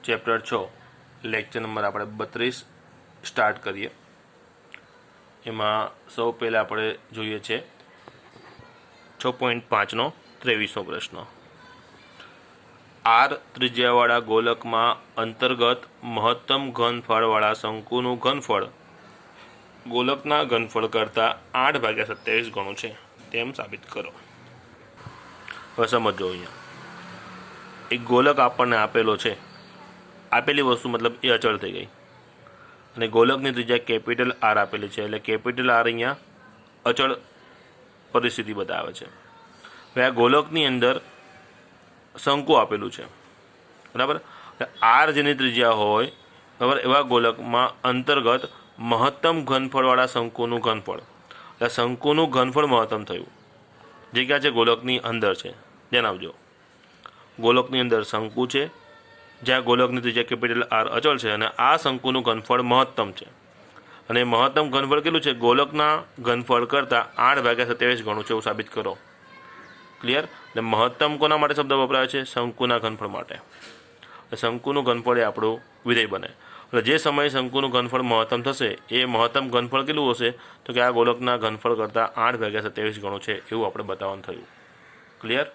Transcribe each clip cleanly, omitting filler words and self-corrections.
Chapter 6 lecture number આપણે 32 start કરીએ। એમાં સૌ પહેલાં આપણે જોઈએ છે 6.5નો 23મો પ્રશ્ન। આર ત્રિજ્યાવાળા ગોલકમાં અંતર્ગત મહત્તમ ઘનફળવાળા શંકુનું ઘનફળ ગોલકના ઘનફળ કરતાં 8/27 ગણું છે તેમ સાબિત કરો। હવે સમજો, અહીંયા એક ગોલક આપણને આપેલો છે, આપેલી વસ્તુ મતલબ એ અચળ થઈ ગઈ, અને ગોલકની ત્રિજ્યા કેપિટલ આર આપેલી છે, એટલે કેપિટલ આર અહીંયા અચળ પરિસ્થિતિ બતાવે છે। હવે આ ગોલકની અંદર શંકુ આપેલું છે, બરાબર। આર જેની ત્રિજ્યા હોય, બરાબર, એવા ગોલકમાં અંતર્ગત મહત્તમ ઘનફળવાળા શંકુનું ઘનફળ, એટલે શંકુનું ઘનફળ મહત્તમ થયું, જે ક્યાં છે? ગોલકની અંદર છે। ધ્યાન આપજો, ગોલકની અંદર શંકુ છે, જ્યાં ગોલકની ત્રિજ્યા કેપિટલ આર અચળ છે, અને આ શંકુનું ઘનફળ મહત્તમ છે, અને મહત્તમ ઘનફળ કેટલું છે? ગોલકના ઘનફળ કરતાં 8/27 ગણું છે, એવું સાબિત કરો। ક્લિયર? એટલે મહત્તમ કોના માટે શબ્દ વપરાય છે? શંકુના ઘનફળ માટે। શંકુનું ઘનફળ એ આપણું વિધેય બને, એટલે જે સમયે શંકુનું ઘનફળ મહત્તમ થશે એ મહત્તમ ઘનફળ કેટલું હશે? તો કે આ ગોલકના ઘનફળ કરતાં 8/27 ગણું છે, એવું આપણે બતાવવાનું થયું। ક્લિયર?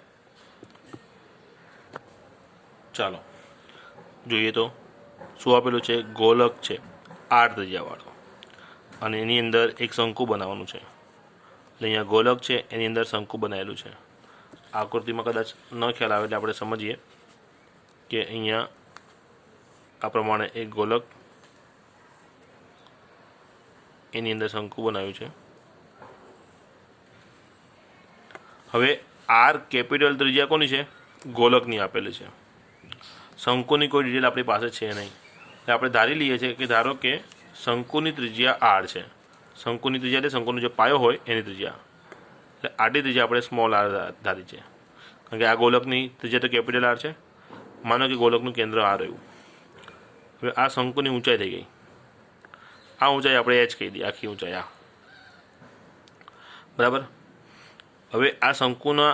ચાલો જોઈએ તો શું આપેલું છે? ગોલક છે આર ત્રિજ્યાવાળો, અને એની અંદર એક શંકુ બનાવવાનું છે, એટલે અહીંયા ગોલક છે એની અંદર શંકુ બનાવેલું છે। આકૃતિમાં કદાચ ન ખ્યાલ આવે એટલે આપણે સમજીએ કે અહીંયા આ પ્રમાણે એક ગોલક, એની અંદર શંકુ બનાવ્યું છે। હવે આર કેપિટલ ત્રિજ્યા કોની છે? ગોલકની આપેલી છે। શંકુની કોઈ ડિટેલ આપણી પાસે છે નહીં, એટલે આપણે ધારી લઈએ છીએ કે ધારો કે શંકુની ત્રિજ્યા આર છે, શંકુની ત્રિજ્યા એટલે શંકુનો જે પાયો હોય એની ત્રિજ્યા, એટલે આટલી ત્રિજ્યા આપણે સ્મોલ આર ધારી છે, કારણ કે આ ગોલકની ત્રિજ્યા તો કેપિટલ આર છે। માનો કે ગોલકનું કેન્દ્ર આ રહ્યું। હવે આ શંકુની ઊંચાઈ થઈ ગઈ, આ ઊંચાઈ આપણે એચ કહી દઈએ, આખી ઊંચાઈ આ, બરાબર। હવે આ શંકુના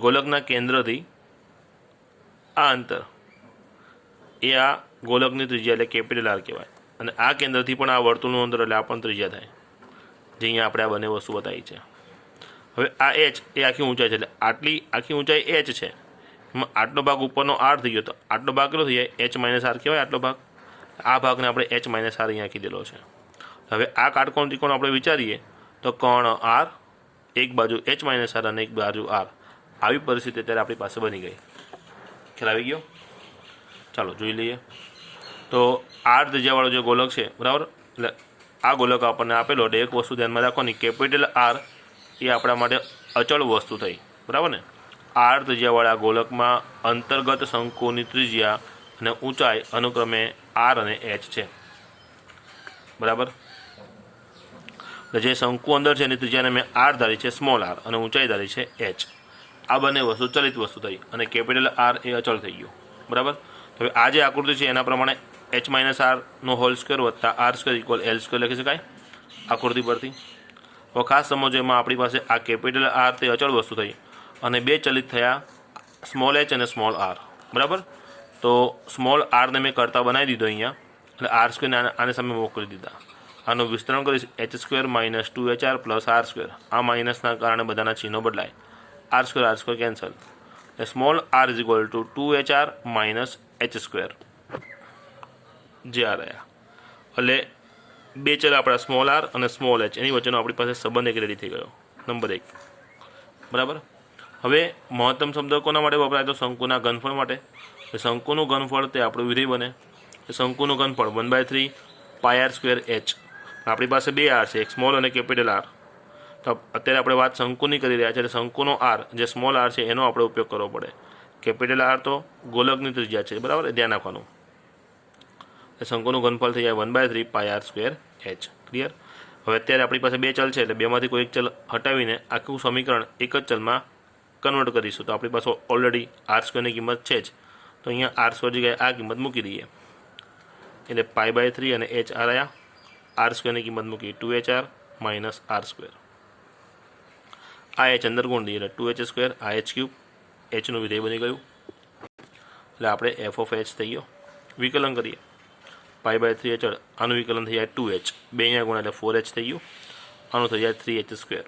ગોલકના કેન્દ્રથી આ અંતર એ આ ગોલકની ત્રિજ્યા એટલે કેપિટલ આર કહેવાય, અને આ કેન્દ્રથી પણ આ વર્તુળનું અંતર એટલે આ પણ ત્રિજ્યા થાય, જે અહીંયા આપણે આ બંને વસ્તુ બતાવી છે। હવે આ એચ એ આખી ઊંચાઈ છે, એટલે આટલી આખી ઊંચાઈ એચ છે, એમાં આટલો ભાગ ઉપરનો આર થઈ ગયો, તો આટલો ભાગ કેટલો થઈ જાય? એચ માઇનસ આર કહેવાય આટલો ભાગ। આ ભાગને આપણે એચ માઇનસ આર અહીંયા કીધેલો છે। હવે આ કાટકોણ ત્રિકોણ આપણે વિચારીએ તો કોણ આર, એક બાજુ એચ માઇનસ આર અને એક બાજુ આર, આવી પરિસ્થિતિ અત્યારે આપણી પાસે બની ગઈ। ખ્યાલ આવી ગયો? ચાલો જોઈ લઈએ તો આર ત્રિજ્યાવાળો જે ગોલક છે, બરાબર, એટલે આ ગોલક આપણને આપેલો, એટલે એક વસ્તુ ધ્યાનમાં રાખવાની, કેપિટલ આર એ આપણા માટે અચળ વસ્તુ થઈ, બરાબર ને। આર ત્રિજ્યાવાળા ગોલકમાં અંતર્ગત શંકુની ત્રિજ્યા અને ઊંચાઈ અનુક્રમે આર અને એચ છે, બરાબર। જે શંકુ અંદર છે એની ત્રિજ્યાને મેં આર ધારી છે, સ્મોલ આર, અને ઊંચાઈ ધારી છે એચ। આ બંને વસ્તુ ચલિત વસ્તુ થઈ, અને કેપિટલ આર એ અચળ થઈ ગયું, બરાબર। હવે આ જે આકૃતિ છે એના પ્રમાણે એચ માઇનસ આરનો હોલ સ્ક્વેર વત્તા R square equal L square લખી શકાય આકૃતિ પરથી। હવે ખાસ સમજો, એમાં આપણી પાસે આ કેપિટલ આર તે અચળ વસ્તુ થઈ, અને બે ચલિત થયા, સ્મોલ એચ અને સ્મોલ આર, બરાબર। તો સ્મોલ આરને મેં કરતા બનાવી દીધો અહીંયા, એટલે આર સ્ક્વેરને આને સામે મોકલી દીધા। આનું વિસ્તરણ કરીશ, H square minus 2HR plus R square, આ માઇનસના કારણે બધાના ચિહ્નો બદલાય, આર સ્ક્વેર કેન્સલ, એટલે small R is equal to 2HR minus H square, જે આ રહ્યા। એટલે બે ચલ આપણા સ્મોલ આર અને સ્મોલ એચ, એની વચ્ચેનો આપણી પાસે સંબંધ એક રેડી થઈ ગયો, નંબર 1, બરાબર। હવે મહત્તમ શબ્દ કોના માટે વપરાય? તો શંકુના ઘનફળ માટે। શંકુનું ઘનફળ તે આપણું વિધેય બને, શંકુનું ઘનફળ 1/3 પાય આર સ્ક્વેર એચ। આપણી પાસે બે આર છે, એક સ્મોલ અને કેપિટલ આર, તો અત્યારે આપણે વાત શંકુની કરી રહ્યા છીએ, એટલે શંકુનો આર જે સ્મોલ આર છે એનો આપણે ઉપયોગ કરવો પડે। કેપિટલ આર તો ગોલકની ત્રિજ્યા છે, બરાબર, ધ્યાન રાખવાનું। શંકુનું ઘનફળ થઈ જાય 1/3 pi R square H. Clear? હવે અત્યારે આપણી પાસે બે ચલ છે, એટલે બેમાંથી કોઈ એક ચલ હટાવીને આખું સમીકરણ એક જ ચલમાં કન્વર્ટ કરીશું, તો આપણી પાસે ઓલરેડી આર સ્ક્વેરની કિંમત છે જ, તો અહીંયા આર સ્ક્વેર જગ્યાએ આ કિંમત મૂકી દઈએ, એટલે π/3 અને એચ આર આવ્યા, આર સ્ક્વેરની કિંમત મૂકી 2HR માઇનસ આર સ્ક્વેર, આ એચ અંદર ગુણ દઈએ, એટલે 2H સ્ક્વેર, આ એચ ક્યુબ, એચનું વિધેય બની ગયું, એટલે આપણે એફ ઓફ એચ થઈ ગયો। વિકલન કરીએ π/3 અચળ, આનું વિકલન થઈ જાય 2h, 2 અહીંયા ગુણ્યા એટલે 4h થઈ ગયું, આનું થઈ જાય 3h².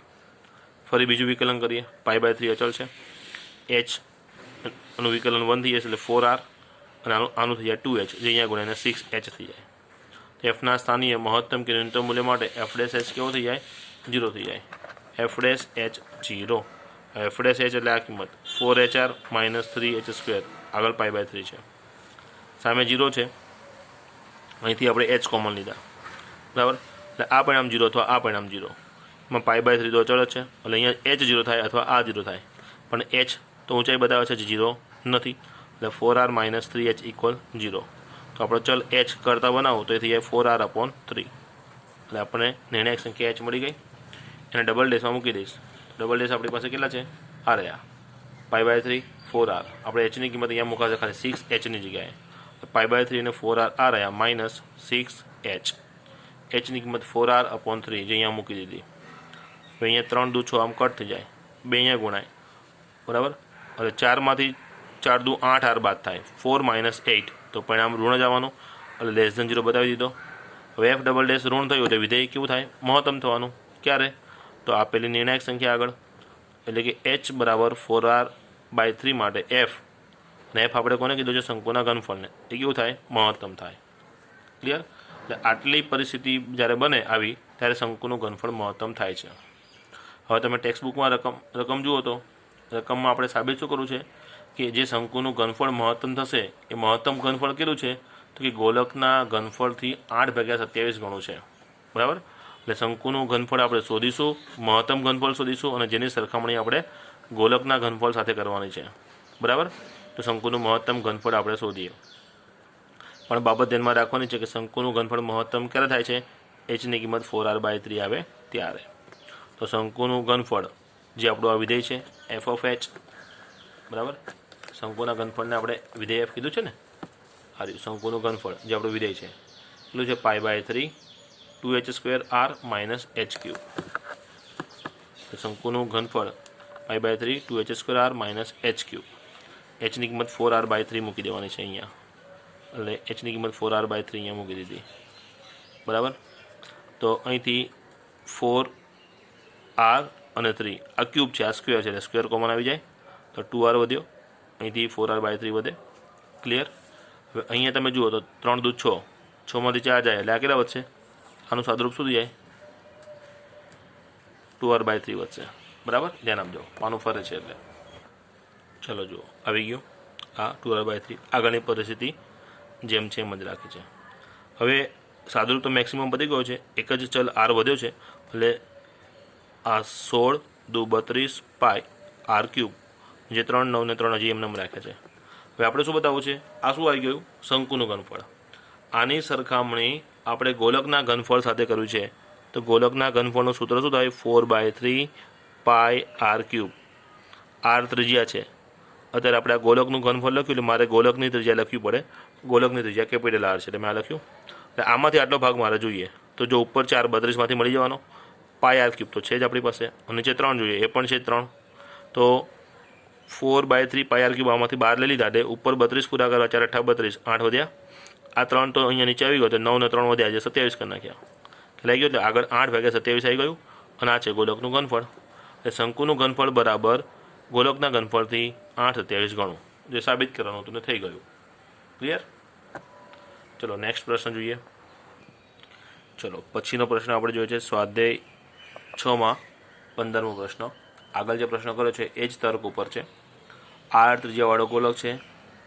ફરી બીજું વિકલન કરીએ, π/3 અચળ છે, h આનું વિકલન 1 થઈ જશે એટલે 4r, અને આનું થઈ જાય 2h, જે અહીંયા ગુણ્યા 6h થઈ જાય. તો એફના સ્થાનીય મહત્તમ કે ન્યૂનતમ મૂલ્ય માટે f' કેવો થઈ જાય? 0 થઈ જાય. f' 0. f' એટલે આ કિંમત 4hr - 3h², આગળ π/3 છે, સામે 0 છે, અહીંથી આપણે h કોમન લીધા, બરાબર. એટલે આ પરિણામ 0 અથવા આ પરિણામ 0, એમાં π/3 તો અચળ જ છે, એટલે અહીંયા h 0 થાય અથવા આ 0 થાય, પણ h તો ઊંચાઈ બતાવે છે, જે 0 નથી, એટલે 4r - 3h = 0. તો આપણો ચલ h કરતાં બનાવો તો એ થઈ જાય 4r/3. એટલે આપણને નિર્ણાયક સંખ્યા h મળી ગઈ. એને ડબલ ડેશમાં મૂકી દઈશ. ડબલ ડેશ આપણી પાસે કેટલા છે? આ રહ્યા π/3 4r. આપણે hની કિંમત અહીંયા મૂકાશે ખાલી 6hની જગ્યાએ. π/3 અને 4r આ રહ્યા -6h. hની કિંમત 4r/3 જે અહીંયા મૂકી દીધી. હવે અહીંયા 3 દુ 6 આમ કટ થઈ જાય, 2 અહીંયા ગુણાય, બરાબર. એટલે 4માંથી 4 દુ 8r બાદ થાય, 4 - 8, તો પરિણામ ઋણ જ આવવાનું, એટલે <0 બતાવી દીધો. હવે f" ઋણ થયું એટલે વિધેય કેવું થાય? મહત્તમ થવાનું. ક્યારે? તો આપેલી નિર્ણાયક સંખ્યા આગળ, એટલે કે h = 4r/3 માટે f, અને f આપણે કોને કીધું છે? શંકુના ઘનફળને. એ કેવું થાય? મહત્તમ થાય. ક્લિયર? એટલે આટલી પરિસ્થિતિ જ્યારે બને આવી, ત્યારે શંકુનું ઘનફળ મહત્તમ થાય છે. હવે તમે ટેક્સ્ટબુકમાં રકમ જુઓ તો રકમમાં આપણે સાબિત શું કરવું છે કે જે શંકુનું ઘનફળ મહત્તમ થશે એ મહત્તમ ઘનફળ કેટલું છે? તો કે ગોલકના ઘનફળથી 8/27 ગણું છે, બરાબર. એટલે શંકુનું ઘનફળ આપણે શોધીશું, મહત્તમ ઘનફળ શોધીશું, અને જેની સરખામણી આપણે ગોલકના ઘનફળ સાથે કરવાની છે, બરાબર. તો શંકુનું મહત્તમ ઘનફળ આપણે શોધીએ. પણ બાબત ધ્યાનમાં રાખવાની છે કે શંકુનું ઘનફળ મહત્તમ ક્યારે થાય છે? hની કિંમત 4r/3 આવે ત્યારે. તો શંકુનું ઘનફળ જે આપણું આ વિધેય છે f(h), બરાબર. શંકુના ઘનફળને આપણે વિધેય f કીધું છે ને, આ રહ્યું શંકુનું ઘનફળ જે આપણું વિધેય છે, એટલું છે π/3 2h²r - h³. તો શંકુનું ઘનફળ π/3 2h²r - h³. hની કિંમત 4r/3 મૂકી દેવાની છે અહીંયા, એટલે hની કિંમત 4r/3 અહીંયા મૂકી દીધી, બરાબર. તો અહીંથી 4r અને 3 આ ક્યુબ છે, આ સ્ક્વેર છે, એટલે સ્ક્વેર કોમન આવી જાય, તો 2r વધ્યો, અહીંથી 4r/3 વધે. ક્લિયર? હવે અહીંયા તમે જુઓ તો 3 દુ 6, 6માંથી 4 જાય એટલે આ કેટલા વધશે? આનું સાદુરૂપ શું થઈ જાય? 2r/3 વધશે, બરાબર. ધ્યાન આપજો, પાનું ફરે છે એટલે. ચલો જુઓ, આવી ગયું આ 2r/3. આગળની પરિસ્થિતિ જેમ છે એમ જ રાખી છે. હવે સાદુરૂપ તો મેક્સિમમ પતી ગયો છે, એક જ ચલ r વધ્યો છે, એટલે આ 16 દુ 32 પાય r³ જે 3 9 ને 3 હજી એમને રાખ્યા છે. હવે આપણે શું બતાવવું છે? આ શું આવી ગયું? શંકુનું ઘનફળ. આની સરખામણી આપણે ગોલકના ઘનફળ સાથે કર્યું છે, તો ગોલકના ઘનફળનું સૂત્ર શું થાય? 4/3 પાય r³. r ત્રિજ્યા છે, અત્યારે આપણે આ ગોલકનું ઘનફળ લખ્યું, એટલે મારે ગોલકની ત્રિજ્યા લખવી પડે. ગોલકની ત્રિજ્યા કેપિટલ R છે, એટલે મેં આ લખ્યું. એટલે આમાંથી આટલો ભાગ મારે જોઈએ, તો જો ઉપર 4 32માંથી મળી જવાનો, પાય r³ તો છે જ આપણી પાસે, અને નીચે 3 જોઈએ, એ પણ છે 3. તો 4/3 પાય r³ આમાંથી 12 લઈ લીધા, એટલે ઉપર 32 પૂરા કરવા, 4 8 32, 8 વધ્યા. આ 3 તો અહીંયા નીચે આવી ગયો, તો 9 ને 3 વધ્યા, જે 27 કરી નાખ્યા. લઈ ગયો, એટલે આગળ 8/27 આવી ગયું, અને આ છે ગોલકનું ઘનફળ. એટલે શંકુનું ઘનફળ બરાબર ગોલકના ઘનફળથી 8/27 ગણું, જે સાબિત કરવાનું હતું ને થઈ ગયું. ક્લિયર? ચલો નેક્સ્ટ પ્રશ્ન જોઈએ. ચલો પછીનો પ્રશ્ન આપણે જોઈએ છે સ્વાધ્યાય 6માં 15મો પ્રશ્ન. આગળ જે પ્રશ્ન કર્યો છે એ જ તર્ક ઉપર છે. r ત્રિજ્યાવાળો ગોલક છે,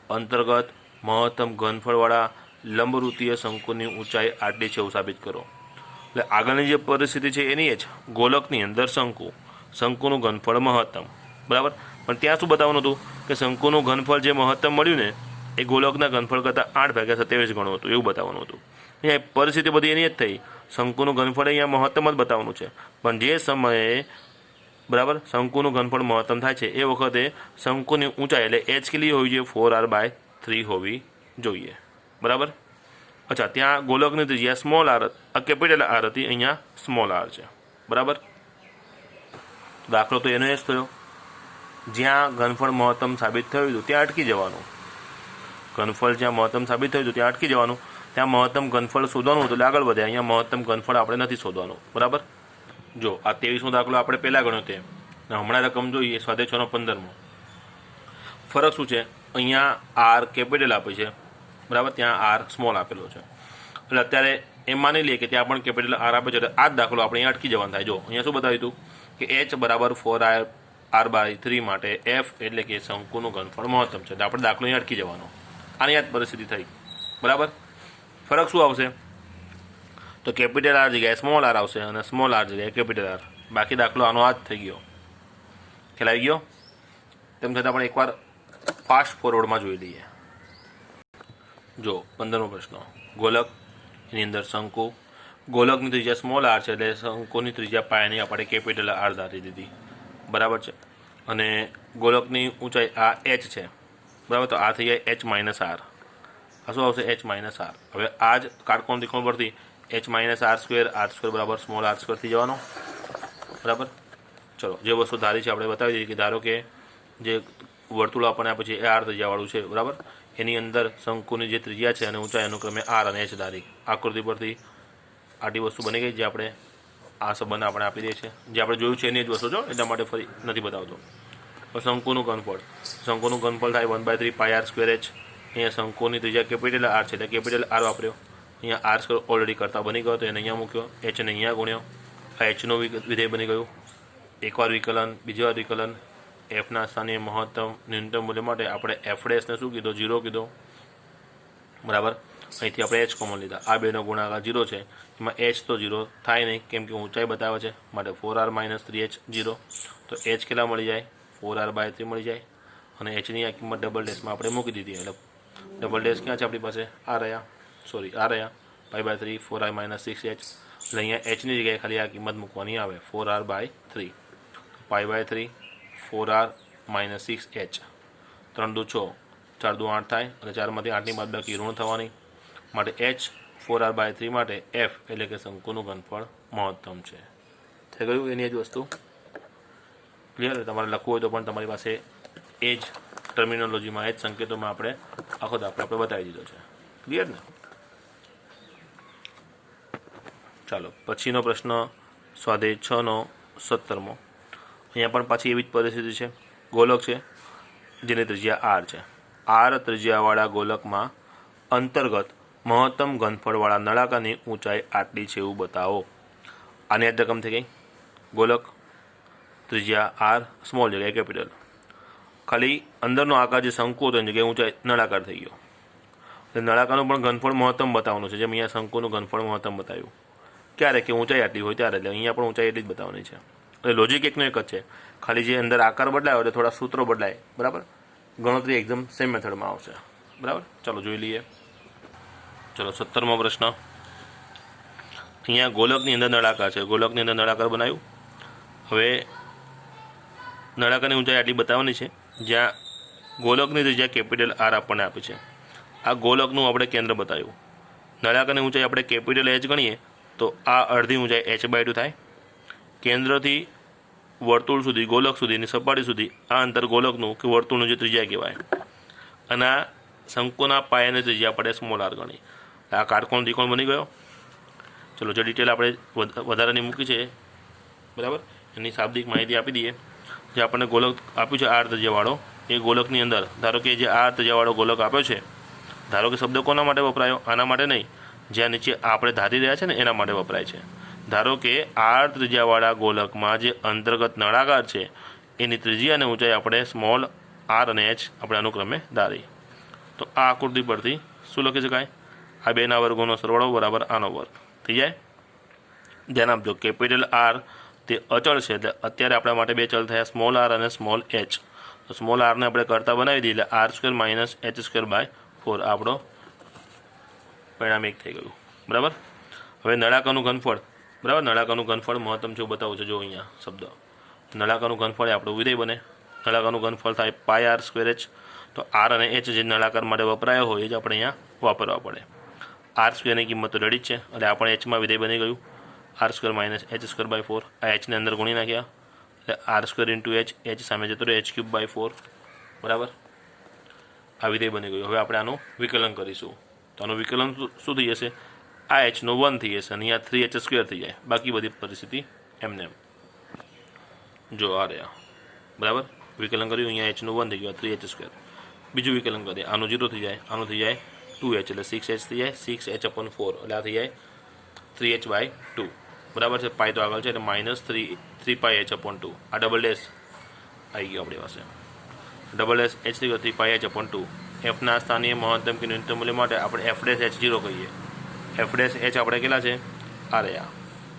અંતર્ગત મહત્તમ ઘનફળવાળા લંબવૃત્તીય શંકુની ઊંચાઈ આટલી છે એવું સાબિત કરો. એટલે આગળની જે પરિસ્થિતિ છે એની જ ગોલકની અંદર શંકુનું ઘનફળ મહત્તમ, બરાબર. પણ ત્યાં શું બતાવવાનું હતું કે શંકુનું ઘનફળ જે મહત્તમ મળ્યું ને એ ગોલકના ઘનફળ કરતાં 8/27 ગણું હતું, એવું બતાવવાનું હતું. અહીંયા પરિસ્થિતિ બધી એની જ થઈ, શંકુનું ઘનફળ અહીંયા મહત્તમ જ બતાવવાનું છે, પણ જે સમયે બરાબર શંકુનું ઘનફળ મહત્તમ થાય છે એ વખતે શંકુની ઊંચાઈ એટલે h કેટલી હોવી જોઈએ? 4r/3 હોવી જોઈએ, બરાબર. અચ્છા, ત્યાં ગોલકની ત્રિજ્યા સ્મોલ r, કેપિટલ R હતી, અહીંયા સ્મોલ r છે, બરાબર. દાખલો તો એનો એ જ થયો, જ્યાં ઘનફળ મહત્તમ સાબિત થયું હતું ત્યાં અટકી જવાનું. ઘનફળ જ્યાં મહત્તમ સાબિત થયું હતું ત્યાં અટકી જવાનું, ત્યાં મહત્તમ ઘનફળ શોધવાનું હતું એટલે આગળ વધે. અહીંયા મહત્તમ ઘનફળ આપણે નથી શોધવાનું. બરાબર. જો આ 23મો દાખલો આપણે પહેલાં ગણ્યો તે હમણાં રકમ જોઈએ સ્વાધ્યાય 6નો 15મો. ફરક શું છે? અહીંયા આર કેપિટલ આપે છે, બરાબર, ત્યાં આર સ્મોલ આપેલો છે. એટલે અત્યારે એમ માની લઈએ કે ત્યાં પણ કેપિટલ આર આપે છે એટલે આ જ દાખલો આપણે અહીંયા અટકી જવાનું થાય. જો અહીંયા શું બતાવ્યું હતું કે એચ બરાબર 4r/3 માટે એફ એટલે કે શંકુનું ઘનફળ મહત્તમ છે. એટલે આપણે દાખલો અહીંયા અટકી જવાનો. આની આ જ પરિસ્થિતિ થઈ. બરાબર. ફરક શું આવશે? તો કેપિટલ આર જગ્યાએ સ્મોલ આર આવશે અને સ્મોલ આર જગ્યાએ કેપિટલ આર. બાકી દાખલો આનો આ જ થઈ ગયો. ખ્યાલ આવી ગયો? તેમ છતાં આપણે એકવાર ફાસ્ટ ફોરવર્ડમાં જોઈ લઈએ. જો 15મો પ્રશ્ન. ગોલક, એની અંદર શંકુ, ગોલકની ત્રિજ્યા સ્મોલ આર છે એટલે શંકુની ત્રિજ્યા પાયાની આપણે કેપિટલ આર ધારી દીધી. બરાબર છે. અને ગોલકની ઊંચાઈ આ એચ છે, બરાબર, તો આ થઈ જાય એચ માઇનસ આર. આ શું આવશે? H minus R. હવે આ જ કાટકોણ ત્રિકોણ પરથી એચ માઇનસ આર સ્ક્વેર બરાબર સ્મોલ આર સ્ક્વેર થઈ જવાનો. બરાબર. ચલો, જે વસ્તુ ધારી છે આપણે બતાવી દઈએ કે ધારો કે જે વર્તુળ આપણને આપે છે એ આર ત્રિજ્યાવાળું છે, બરાબર. એની અંદર શંકુની જે ત્રિજ્યા છે અને ઊંચાઈ અનુક્રમે આર અને એચ ધારી. આકૃતિ પરથી આટી વસ્તુ બની ગઈ જે આપણે આ સંબંધ આપણે આપી દઈએ છીએ. જે આપણે જોયું છે એની જ વસ્તુ છો, એટલા માટે ફરી નથી બતાવતો. તો શંકુનું ઘનફળ, શંકુનું ઘનફળ થાય 1/3 પાય આર સ્ક્વેર એચ. અહીંયા શંકુની ત્રિજ્યા કેપિટલ આર છે એટલે કેપિટલ આર વાપર્યો. અહીંયા આર સ્ક્વેર ઓલરેડી કરતા બની ગયો તો એને અહીંયા મૂક્યો, એચને અહીંયા ગુણ્યો. આ એચનું વિધેય બની ગયું. એકવાર વિકલન, બીજી વાર વિકલન. એફના સ્થાને મહત્તમ ન્યૂનતમ મૂલ્ય માટે આપણે એફ ડેશને શું કીધો? 0 કીધો. બરાબર. અહીંથી આપણે એચ કોમન લીધા. આ બેનો ગુણાકાર 0 છે, એમાં એચ તો 0 થાય નહીં કેમ કે ઊંચાઈ બતાવે છે, માટે 4r - 3h 0. તો એચ કેટલા મળી જાય? 4r/3 મળી જાય. અને એચની આ કિંમત ડબલ ડેશમાં આપણે મૂકી દીધી. એટલે ડબલ ડેશ ક્યાં છે આપણી પાસે? આ રહ્યા, સોરી આ રહ્યા, π/3 4r - 6h. એટલે અહીંયા એચની જગ્યાએ ખાલી આ કિંમત મૂકવાની આવે 4r/3. π/3 4r - 6h. 3 દુ 6, 4 દુ 8 થાય અને 4માંથી 8ની બાદબાકી ઋણ થવાની. માટે h 4r/3 માટે f એટલે કે શંકુનું ઘનફળ મહત્તમ છે. થઈ ગયું? એની જ વસ્તુ ક્લિયર. તમારે લખવું હોય તો પણ તમારી પાસે એ જ ટર્મિનોલોજીમાં, એ જ સંકેતોમાં આપણે આખો દાખલો આપણે બતાવી દીધો છે. ક્લિયર ને? ચાલો, પછીનો પ્રશ્ન સ્વાધ્યાય 6નો 17મો. અહીંયા પણ પાછી એવી જ પરિસ્થિતિ છે. ગોલક છે જેની ત્રિજ્યા આર છે. આર ત્રિજ્યાવાળા ગોલકમાં અંતર્ગત મહત્તમ ઘનફળવાળા નળાકારની ઊંચાઈ આટલી છે એવું બતાવો. આની યાદ રકમ થઈ ગઈ. ગોલક, ત્રિજ્યા આર, સ્મોલ જગ્યાએ કેપિટલ. ખાલી અંદરનો આકાર જે શંકુ હતો એની જગ્યાએ ઊંચાઈ નળાકાર થઈ ગયો. એટલે નળાકારનું પણ ઘનફળ મહત્તમ બતાવવાનું છે, જેમ અહીંયા શંકુનું ઘનફળ મહત્તમ બતાવ્યું. ક્યારે? કે ઊંચાઈ આટલી હોય ત્યારે. એટલે અહીંયા પણ ઊંચાઈ એટલી જ બતાવવાની છે. એટલે લોજિક એકનો એક જ છે, ખાલી જે અંદર આકાર બદલાયો એટલે થોડા સૂત્રો બદલાય. બરાબર. ગણતરી એકદમ સેમ મેથડમાં આવશે. બરાબર. ચાલો જોઈ લઈએ. ચલો 17મો પ્રશ્ન. અહીંયા ગોલકની અંદર નળાકાર છે. ગોલકની અંદર નળાકાર બનાવ્યું. હવે નળાકારની ઊંચાઈ આટલી બતાવવાની છે, જ્યાં ગોલકની ત્રિજ્યા કેપિટલ આર આપણને આપી છે. આ ગોલકનું આપણે કેન્દ્ર બતાવ્યું. નળાકારની ઊંચાઈ આપણે કેપિટલ એચ ગણીએ તો આ અડધી ઊંચાઈ h/2 થાય. કેન્દ્રથી વર્તુળ સુધી, ગોલક સુધીની સપાટી સુધી આ અંતર ગોલકનું કે વર્તુળનું જે ત્રિજ્યા કહેવાય. અને આ શંકુના પાયાની ત્રિજ્યા આપણે સ્મોલ આર ગણી. આ કાટકોણ ત્રિકોણ બની ગયો. ચલો, જે ડિટેલ આપણે વધારાની મૂકી છે, બરાબર, એની શાબ્દિક માહિતી આપી દઈએ. જે આપણને ગોલક આપ્યું છે આર ત્રિજ્યાવાળો, એ ગોલકની અંદર ધારો કે જે આર ત્રિજ્યાવાળો ગોલક આપ્યો છે, ધારો કે શબ્દ કોના માટે વપરાયો? આના માટે નહીં, જ્યાં નીચે આપણે ધારી રહ્યા છે ને એના માટે વપરાય છે. ધારો કે આર ત્રિજ્યાવાળા ગોલકમાં જે અંતર્ગત નળાકાર છે એની ત્રિજ્યા અને ઊંચાઈ આપણે સ્મોલ આર અને એચ આપણે અનુક્રમે ધારી. તો આ આકૃતિ પરથી શું લખી શકાય? આ બેના વર્ગોનો સરવાળો બરાબર આનો વર્ગ થઈ જાય. ધ્યાન આપજો, કેપિટલ આર તે અચળ છે એટલે અત્યારે આપણા માટે બે ચલ થયા, સ્મોલ આર અને સ્મોલ એચ. તો સ્મોલ આરને આપણે કરતા બનાવી દઈએ એટલે r² - h²/4 આપણો પરિણામ એક થઈ ગયું. બરાબર. હવે નળાકારનું ઘનફળ, બરાબર, નળાકારનું ઘનફળ મહત્તમ છે એવું બતાવું છે. જો અહીંયા શબ્દ નળાકારનું ઘનફળ એ આપણું વિધેય બને. નળાકારનું ઘનફળ થાય πr²h. તો આર અને એચ જે નળાકાર માટે વપરાયો હોય એ જ આપણે અહીંયા વાપરવા પડે. r² કિંમત તો રેડી જ છે એટલે આપણે એચમાં વિધેય બની ગયું r² - h²/4. આ એચને અંદર ગુણી નાખ્યા એટલે r² × h, h સામે જતો રહ્યો h³/4. બરાબર. આ વિધેય બની ગયું। હવે આપણે આનું વિકલન કરીશું તો આનું વિકલન શું થઈ જશે? આ એચનો 1 થઈ જશે અને અહીંયા 3h² થઈ જાય। બાકી બધી પરિસ્થિતિ એમને એમ જો આ રહ્યા બરાબર। વિકલન કર્યું અહીંયા એચનું 1 થઈ ગયું 3h²। બીજું વિકલન કરીએ આનું 0 થઈ જાય, આનું થઈ જાય 2h એટલે 6h થઈ જાય 6h/4 એટલે આ થઈ જાય 3h/2 બરાબર છે। પાઈ તો આગળ છે એટલે -3πh/2 આ ડબલ ડેશ આવી ગયો આપણી પાસે, ડબલ ડેશ h થઈ ગયો 3πh/2। એફના સ્થાનીય મહત્તમ કે ન્યૂનતમ મૂલ્ય માટે આપણે f'(h0) કહીએ। f'(h) આપણે કેટલા છે? આ રહ્યા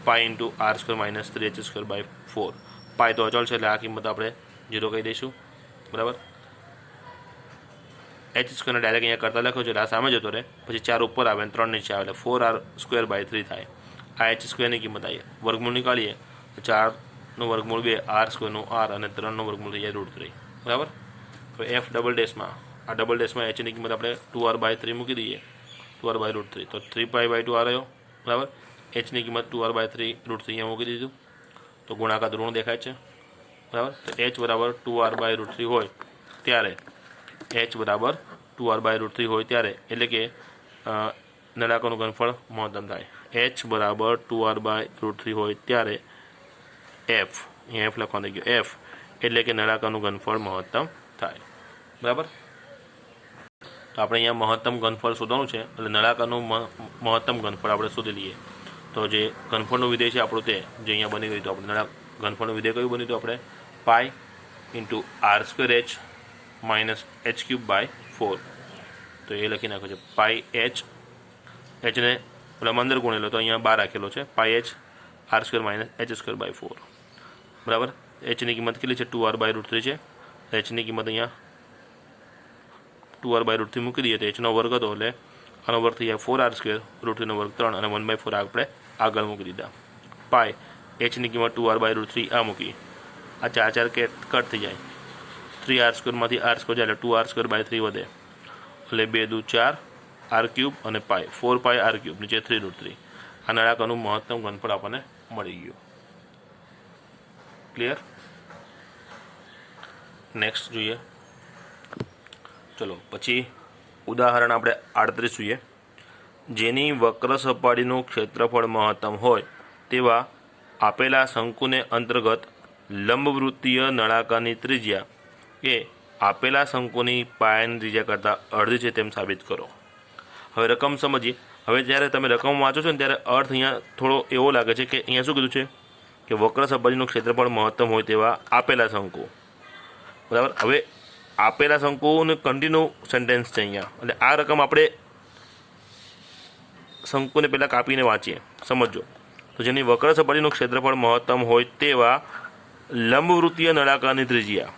પાઈ × r² - 3h²/4। પાઈ તો અચળ છે એટલે આ કિંમત આપણે 0 કહી દઈશું બરાબર। h² ને ડાયરેક્ટ અહીંયા કરતા લખ્યો છે એટલે આ સામે જતો રહે, પછી 4 ઉપર આવે અને 3 નીચે આવે એટલે 4r²/3 થાય। આ h² કિંમત આવી, વર્ગમૂળ નીકાળીએ તો 4નું વર્ગમૂળ 2, r² r અને 3નું વર્ગમૂળ થઈ જાય √3 બરાબર। હવે f ડબલ ડેશમાં આ ડબલ ડેશમાં hની કિંમત આપણે 2r/3 મૂકી દઈએ, 2r/√3 તો 3π/2 આ રહ્યો બરાબર। hની કિંમત 2r/3 √3 અહીંયા મૂકી દીધું તો ગુણાકાર ઋણ દેખાય છે બરાબર। તો h બરાબર 2r/√3 હોય ત્યારે h બરાબર 2r/√3 હોય ત્યારે એટલે કે નળાકારનું ઘનફળ મહત્તમ થાય। h બરાબર 2r/√3 હોય ત્યારે f, અહીંયા f લખવાનું થઈ ગયું, f એટલે કે નળાકારનું ઘનફળ મહત્તમ થાય બરાબર। તો આપણે અહીંયા મહત્તમ ઘનફળ શોધવાનું છે એટલે નળાકારનું મહત્તમ ઘનફળ આપણે શોધી લઈએ। તો જે ઘનફળનું વિધેય છે આપણું તે જે અહીંયા બની ગયું તો આપણે ઘનફળનું વિધેય કયું બન્યું? તો આપણે પાઈ × r² - h³/4 તો એ લખી નાખ્યો છે પાઈ h, hને પેલા અંદર ગુણેલો તો અહીંયા 12 રાખેલો છે, પાઈ h r² - h²/4 બરાબર। hની કિંમત કેટલી છે? 2r/√3 છે, hની કિંમત અહીંયા 2r/√3 મૂકી દઈએ તો hનો વર્ગ હતો એટલે આનો વર્ગ થઈ જાય 4r², √3નો વર્ગ 3 અને 1/4 આપણે આગળ મૂકી દીધા। પાઈ hની કિંમત 2r/√3 આ મૂકી, આ 4 કટ થઈ જાય, 3r² માંથી r² જાય એટલે 2r²/3 વધે એટલે 2 દુ 4 r³ અને પાઈ 4π r³ નીચે 3√3 આ નળાકારનું મહત્તમ ઘનફળ આપણને મળી ગયું। ક્લિયર? નેક્સ્ટ જોઈએ, ચલો પછી ઉદાહરણ આપણે 38 જોઈએ। જેની વક્ર સપાટીનું ક્ષેત્રફળ મહત્તમ હોય તેવા આપેલા શંકુને અંતર્ગત લંબવૃત્તીય નળાકારની ત્રિજ્યા એ આપેલા શંકુની પાયાની ત્રિજ્યા કરતાં અડધી છે તેમ સાબિત કરો। હવે રકમ સમજીએ। હવે જ્યારે તમે રકમ વાંચો છો ને ત્યારે અર્થ અહીંયા થોડો એવો લાગે છે કે અહીંયા શું કીધું છે કે વક્ર સપાટીનું ક્ષેત્રફળ મહત્તમ હોય તેવા આપેલા શંકુ બરાબર। હવે આપેલા શંકુને કન્ટિન્યુ સેન્ટેન્સ છે અહીંયા એટલે આ રકમ આપણે શંકુને પહેલાં કાપીને વાંચીએ, સમજો તો જેની વક્ર સપાટીનું ક્ષેત્રફળ મહત્તમ હોય તેવા લંબવૃત્તીય નળાકારની ત્રિજ્યા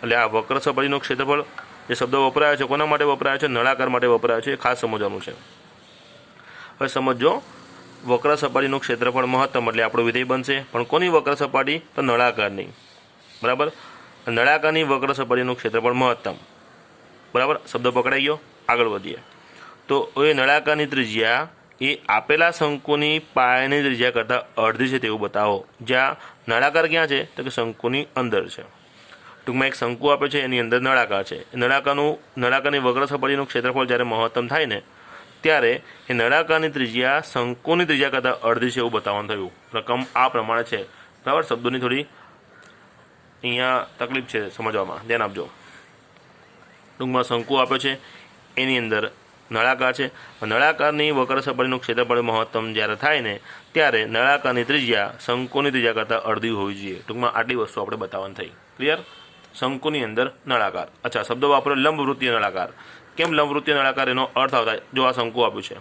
એટલે આ વક્ર સપાટીનું ક્ષેત્રફળ જે શબ્દ વપરાયો છે કોના માટે વપરાયો છે? નળાકાર માટે વપરાયો છે, એ ખાસ સમજવાનું છે। હવે સમજો વક્ર સપાટીનું ક્ષેત્રફળ મહત્તમ એટલે આપણું વિધેય બનશે, પણ કોની વક્ર સપાટી? તો નળાકારની બરાબર। નળાકારની વક્ર સપાટીનું ક્ષેત્રફળ મહત્તમ બરાબર, શબ્દ પકડાઈ ગયો। આગળ વધીએ તો એ નળાકારની ત્રિજ્યા એ આપેલા શંકુની પાયાની ત્રિજ્યા કરતાં અડધી છે તેવું બતાવો, જ્યાં નળાકાર ક્યાં છે? તો કે શંકુની અંદર છે। ટૂંકમાં એક શંકુ આપે છે એની અંદર નળાકાર છે, નળાકારની વક્ર સપાટીનું ક્ષેત્રફળ જ્યારે મહત્તમ થાય ને ત્યારે એ નળાકારની ત્રિજ્યા શંકુની ત્રિજ્યા કરતાં અડધી છે એવું બતાવવાનું થયું। રકમ આ પ્રમાણે છે બરાબર। શબ્દોની થોડી અહીંયા તકલીફ છે સમજવામાં, ધ્યાન આપજો। ટૂંકમાં શંકુ આપ્યો છે એની અંદર નળાકાર છે, નળાકારની વક્ર સપાટીનું ક્ષેત્રફળ મહત્તમ જ્યારે થાય ને ત્યારે નળાકારની ત્રિજ્યા શંકુની ત્રિજ્યા કરતાં અડધી હોવી જોઈએ। ટૂંકમાં આટલી વસ્તુ આપણે બતાવવાની થઈ। ક્લિયર? શંકુની અંદર નળાકાર। અચ્છા, શબ્દો વાપરો લંબવૃત્તીય નળાકાર। કેમ લંબવૃત્તીય નળાકાર? એનો અર્થ આવતા જો આ શંકુ આપ્યું છે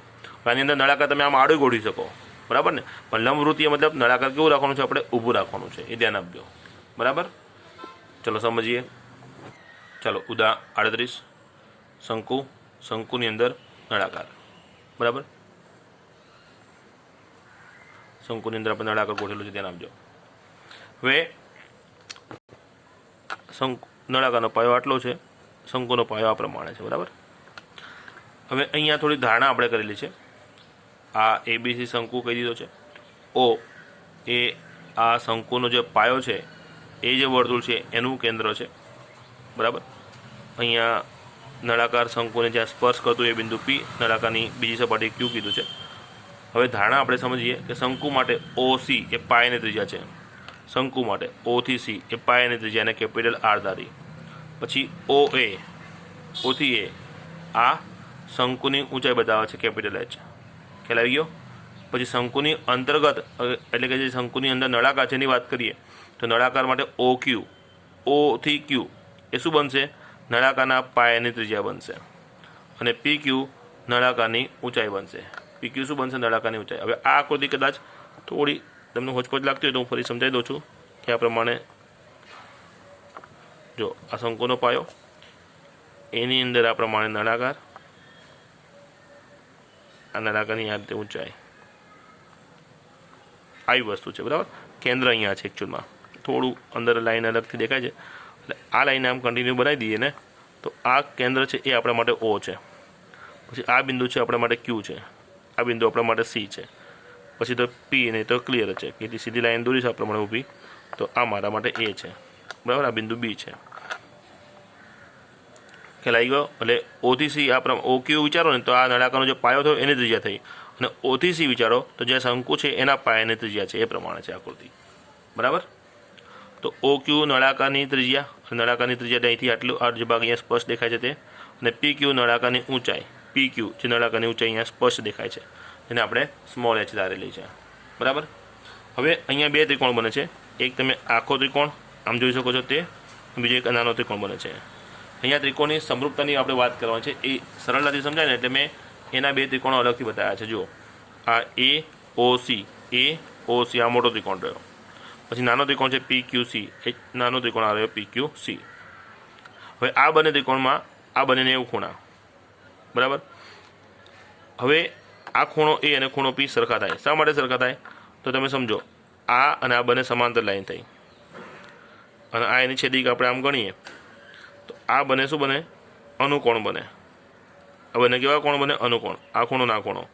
આની અંદર નળાકાર તમે આમ આડું ગોઠવી શકો બરાબર ને, પણ લંબવૃત્તીય મતલબ નળાકાર કેવું રાખવાનું છે? આપણે ઊભું રાખવાનું છે, એ ધ્યાન આપજો બરાબર। ચલો સમજીએ। ચાલો ઉદા 38 શંકુ, શંકુની અંદર નળાકાર બરાબર। શંકુની અંદર આપણે નળાકાર ગોઠવેલું છે, ધ્યાન આપજો। હવે નળાકારનો પાયો આટલો છે, શંકુનો પાયો આ પ્રમાણે છે બરાબર। હવે અહીંયા થોડી ધારણા આપણે કરેલી છે। આ ABC શંકુ કહી દીધો છે, O એ આ શંકુનો જે પાયો છે એ જે વર્તુળ છે એનું કેન્દ્ર છે બરાબર। અહીંયા નળાકાર શંકુને જ્યાં સ્પર્શ કરતું એ બિંદુ પી, નળાકારની બીજી સપાટી ક્યુ કીધું છે. હવે ધારણા આપણે સમજીએ કે શંકુ માટે OC એ પાયની ત્રિજ્યા છે. શંકુ માટે O થી C એ પાયની ત્રિજ્યા અને કેપિટલ R ધારી. પછી O થી A આ શંકુની ઊંચાઈ બતાવે છે કેપિટલ H. ખ્યાલ આવી ગયો. પછી શંકુની અંતર્ગત એટલે કે જે શંકુની અંદર નળાકાર છે એની વાત કરીએ તો નળાકાર માટે OQ, O થી Q એ શું બનશે? નળાકારના પાયાની ત્રિજ્યા બનશે. અને PQ નળાકારની ઊંચાઈ બનશે. PQ શું બનશે? નળાકારની ઊંચાઈ. હવે આ આકૃતિ કદાચ થોડી તમને હોચપોચ લાગતી હોય તો હું ફરી સમજાવી દઉં છું કે આ પ્રમાણે જો આ શંકુનો પાયો, એની અંદર આ પ્રમાણે નળાકાર, આ નળાકારની આ રીતે ઊંચાઈ, આવી વસ્તુ છે. બરાબર. કેન્દ્ર અહીંયા છે એકચ્યુઅલમાં, થોડું અંદર લાઈન અલગથી દેખાય છે એટલે આ લાઈન આમ કન્ટિન્યુ બનાવી દઈએ ને તો આ કેન્દ્ર છે એ આપણા માટે O છે. પછી આ બિંદુ છે આપણા માટે Q છે, આ બિંદુ આપણા માટે C છે, પછી તો P નહીં તો ક્લિયર છે કે સીધી લાઈન દોરી છે આ પ્રમાણે ઊભી તો આ મારા માટે A છે. બરાબર. આ બિંદુ B છે. ખ્યાલ આવી ગયો. એટલે O થી C આ OQ વિચારો ને તો આ નળાકારનો જે પાયો થયો એની ત્રિજ્યા થઈ, અને O થી C વિચારો તો જે શંકુ છે એના પાયાની ત્રિજ્યા છે. એ પ્રમાણે છે આકૃતિ. બરાબર. તો OQ નળાકારની ત્રિજ્યા, નળાકારની ત્રિજ્યા અહીંથી આટલું આ જે ભાગ અહીંયા સ્પષ્ટ દેખાય છે તે, અને PQ નળાકારની ઊંચાઈ, PQ જે નળાકારની ઊંચાઈ અહીંયા સ્પષ્ટ દેખાય છે, જેને આપણે સ્મોલ h ધારેલી છે. બરાબર. હવે અહીંયા બે ત્રિકોણ બને છે. એક તમે આખો ત્રિકોણ આમ જોઈ શકો છો તે, બીજો એક નાનો ત્રિકોણ બને છે. અહીંયા ત્રિકોણની સમરૂપતાની આપણે વાત કરવાની છે. એ સરળતાથી સમજાય ને એટલે મેં એના બે ત્રિકોણો અલગથી બતાવ્યા છે. જુઓ, આ AOC આ મોટો ત્રિકોણ રહ્યો, પછી નાનો ત્રિકોણ છે PQC, એક નાનો ત્રિકોણ આ રહ્યો PQC. હવે આ બંને ત્રિકોણમાં આ બંનેને એવું ખૂણા. બરાબર. હવે આ ખૂણો A અને ખૂણો P સરખા થાય. શા માટે સરખા થાય? તો તમે સમજો, આ અને આ બંને સમાંતર લાઈન થઈ, અને આ એની છેદિક આપણે આમ ગણીએ તો આ બને શું બને? અનુકોણ બને. આ બંને કેવા કોણ બને? અનુકોણ. આ ખૂણો ના ખૂણો.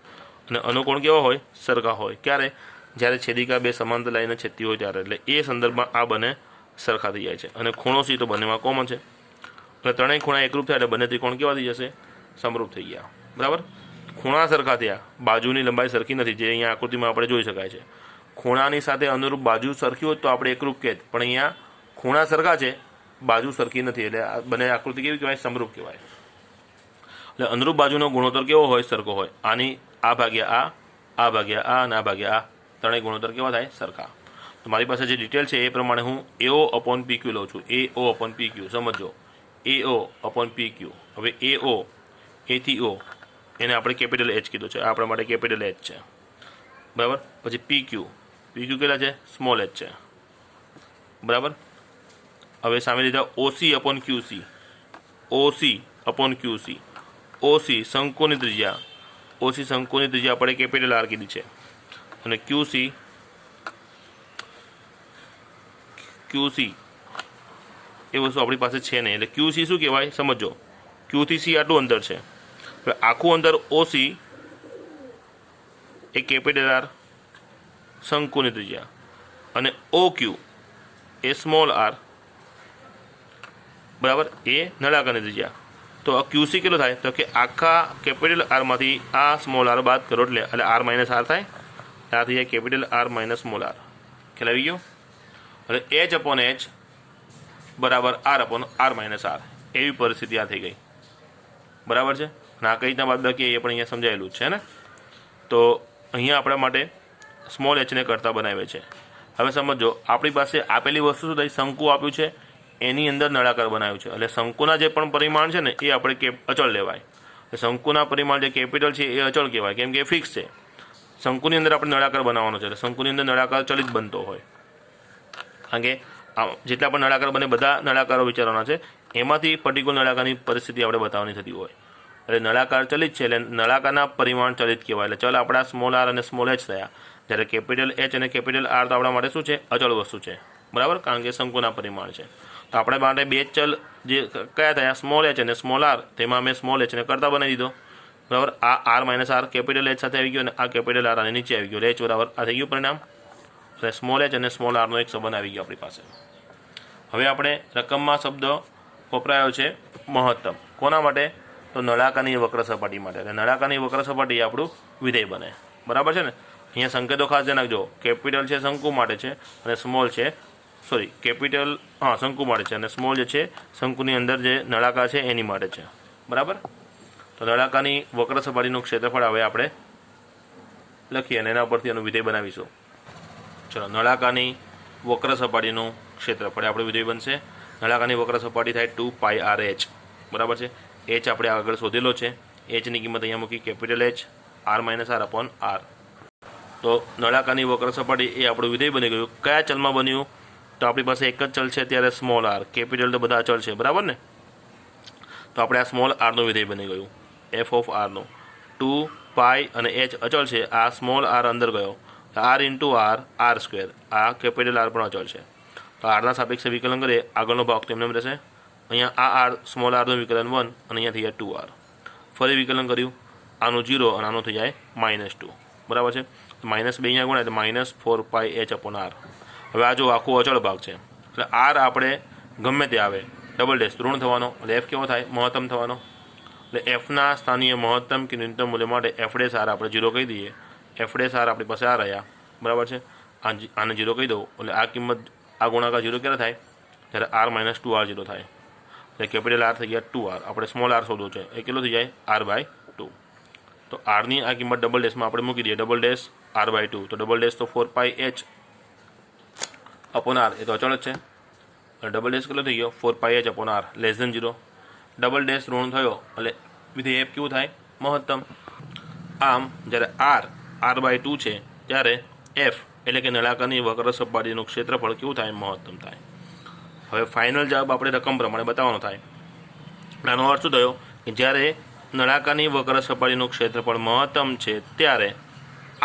અને અનુકોણ કેવા હોય? સરખા હોય. ક્યારે? જ્યારે છેદિકા બે સમાંતર લાઈને છેદતી હોય ત્યારે. એટલે એ સંદર્ભમાં આ બંને સરખા થઈ જાય છે. અને ખૂણો C તો બંનેમાં કોમન છે. એટલે ત્રણેય ખૂણા એકરૂપ થાય એટલે બંને ત્રિકોણ કેવા થઈ જશે? સમરૂપ થઈ ગયા. બરાબર. ખૂણા સરખા થયા, બાજુની લંબાઈ સરખી નથી, જે અહીંયા આકૃતિમાં આપણે જોઈ શકાય છે. ખૂણાની સાથે અનુરૂપ બાજુ સરખી હોય તો આપણે એકરૂપ કહેત, પણ અહીંયા ખૂણા સરખા છે, બાજુ સરખી નથી, એટલે આ બંને આકૃતિ કેવી કહેવાય? સમરૂપ કહેવાય. એટલે અનુરૂપ બાજુનો ગુણોત્તર કેવો હોય? સરખો હોય. આની આ ભાગ્યા આ ભાગ્યા આ અને આ ભાગ્યા આ, ત્રણેય ગુણોત્તર કેવા થાય? સરખા. તો મારી પાસે જે ડિટેલ છે એ પ્રમાણે હું AO/PQ લઉં છું. AO/PQ સમજો, AO/PQ. હવે AO, A થી O એને આપણે કેપિટલ H કીધું છે, આપણા માટે કેપિટલ H છે. બરાબર. પછી PQ કેટલા છે? સ્મોલ h છે. બરાબર. હવે સામે લીધા OC/QC, OC/QC. OC શંકુની ત્રિજ્યા, OC શંકુની ત્રિજ્યા આપણે કેપિટલ R કીધી છે, અને QC એ વસ્તુ આપણી પાસે છે નહીં, એટલે QC શું કહેવાય? સમજો, Q થી C આટલું અંતર છે. હવે આખું અંતર OC એ કેપિટલ R શંકુની ત્રિજ્યા, અને OQ એ સ્મોલ r, બરાબર, એ નળાકારની ત્રિજ્યા. તો આ QC કેટલો થાય? તો કે આખા કેપિટલ આરમાંથી આ સ્મોલ r બાદ કરો એટલે R માઇનસ R થાય. આ થઈ જાય capital R minus small r. ખ્યાલ આવી ગયો? એટલે H/H બરાબર R/R માઇનસ R, એવી પરિસ્થિતિ આ થઈ ગઈ. બરાબર છે. અને આ કઈ રીતના બાદ બાકી એ પણ અહીંયા સમજાયેલું જ છે ને. તો અહીંયા આપણા માટે સ્મોલ h ને કરતા બનાવે છે. હવે સમજો, આપણી પાસે આપેલી વસ્તુ શું થઈ? શંકુ આપ્યું છે, એની અંદર નળાકાર બનાવ્યું છે. એટલે શંકુના જે પણ પરિમાણ છે ને એ આપણે અચળ લેવાય. શંકુના પરિમાણ જે કેપિટલ છે એ અચળ કહેવાય, કેમ કે એ ફિક્સ છે. શંકુની અંદર આપણે નળાકાર બનાવવાનો છે, એટલે શંકુની અંદર નળાકાર ચલિત બનતો હોય. કારણ કે જેટલા પણ નળાકાર બને બધા નળાકારો વિચારવાના છે, એમાંથી પર્ટિક્યુલર નળાકારની પરિસ્થિતિ આપણે બતાવવાની થતી હોય. એટલે નળાકાર ચલિત છે, એટલે નળાકારના પરિમાણ ચલિત કહેવાય. એટલે ચલ આપણા સ્મોલ r અને સ્મોલ h થયા, જ્યારે કેપિટલ H અને કેપિટલ R તો આપણા માટે શું છે? અચળ વસ્તુ છે. બરાબર. કારણ કે શંકુના પરિમાણ છે. તો આપણા માટે બે ચલ જે કયા થયા? સ્મોલ h અને સ્મોલ r. તેમાં અમે સ્મોલ h ને કરતા બનાવી દીધો. બરાબર. આ R minus R capital H સાથે આવી ગયો, અને આ કેપિટલ R અને નીચે આવી ગયો. એટલે H બરાબર આ થઈ ગયું પરિણામ. એટલે સ્મોલ h અને સ્મોલ rનો એક સંબંધ આવી ગયો આપણી પાસે. હવે આપણે રકમમાં શબ્દ વપરાયો છે મહત્તમ. કોના માટે? તો નળાકારની વક્ર સપાટી માટે. એટલે નળાકારની વક્ર સપાટી આપણું વિધેય બને. બરાબર છે ને? અહીંયા સંકેતો ખાસ ધ્યાન રાખજો. કેપિટલ છે શંકુ માટે છે અને સ્મોલ છે કેપિટલ શંકુ માટે છે અને સ્મોલ જે છે શંકુની અંદર જે નળાકાર છે એની માટે છે. બરાબર. તો નળાકારની વક્ર સપાટીનું ક્ષેત્રફળ હવે આપણે લખીએ અને એના પરથી એનું વિધેય બનાવીશું. ચલો, નળાકારની વક્ર સપાટીનું ક્ષેત્રફળ આપણું વિધેય બનશે. નળાકારની વક્ર સપાટી થાય 2πr/h. બરાબર છે. h આપણે આગળ શોધેલો છે. hની કિંમત અહીંયા મૂકી કેપિટલ H r-r/r. તો નળાકારની વક્ર સપાટી એ આપણું વિધેય બની ગયું. કયા ચલમાં બન્યું? તો આપણી પાસે એક જ ચલ છે ત્યારે સ્મોલ આર. કેપિટલ તો બધા અચળ છે. બરાબર ને? તો આપણે આ સ્મોલ આરનું વિધેય બની ગયું. f ઓફ આરનું 2π અને h અચળ છે. આ સ્મોલ આર અંદર ગયો. r into R r². આ કેપિટલ આર પણ અચળ છે. તો આરના સાપેક્ષે વિકલન કરીએ. આગળનો ભાગ તેમને રહેશે. અહીંયા આ આર સ્મોલ આરનું વિકલન 1 અને અહીંયા થઈ જાય 2r. ફરી વિકલન કર્યું. આનું 0 અને આનું થઈ જાય -2. બરાબર છે. -2 અહીંયા ગુણાય તો -4πh/r. હવે આ જો આખો અચળ ભાગ છે એટલે આર આપણે ગમે તે આવે ડબલ ડેશ ઋણ થવાનો એટલે એફ કેવો થાય? મહત્તમ થવાનો. એટલે એફના સ્થાનીય મહત્તમ કે ન્યૂનતમ મૂલ્ય માટે એફ' આર આપણે 0 કહી દઈએ. એફ' આર આપણી પાસે આ રહ્યા. બરાબર છે. આને 0 કહી દઉં એટલે આ કિંમત આ ગુણાકાર 0 ક્યારે થાય? જ્યારે r-2r 0 થાય. એટલે કેપિટલ આર થઈ ગયા 2r. આપણે સ્મોલ આર શોધવું છે. એ કેટલું થઈ જાય? r/2. તો આરની આ કિંમત ડબલ ડેશમાં આપણે મૂકી દઈએ. Double dash r/2. તો ડબલ ડેશ તો 4πh/r એ તો અચળ જ છે. અને ડબલ ડેશ કેટલો થઈ ગયો? 4πh/r <0. ડબલ ડેશ ઋણ થયો એટલે વિધેય એફ કેવું થાય? મહત્તમ. આમ જ્યારે r/2 છે ત્યારે એફ એટલે કે નળાકારની વક્ર સપાટીનું ક્ષેત્રફળ કેવું થાય? મહત્તમ થાય. હવે ફાઇનલ જવાબ આપણે રકમ પ્રમાણે બતાવવાનો થાય. આનો અર્થ શું થયો? કે જ્યારે નળાકારની વક્ર સપાટીનું ક્ષેત્રફળ મહત્તમ છે ત્યારે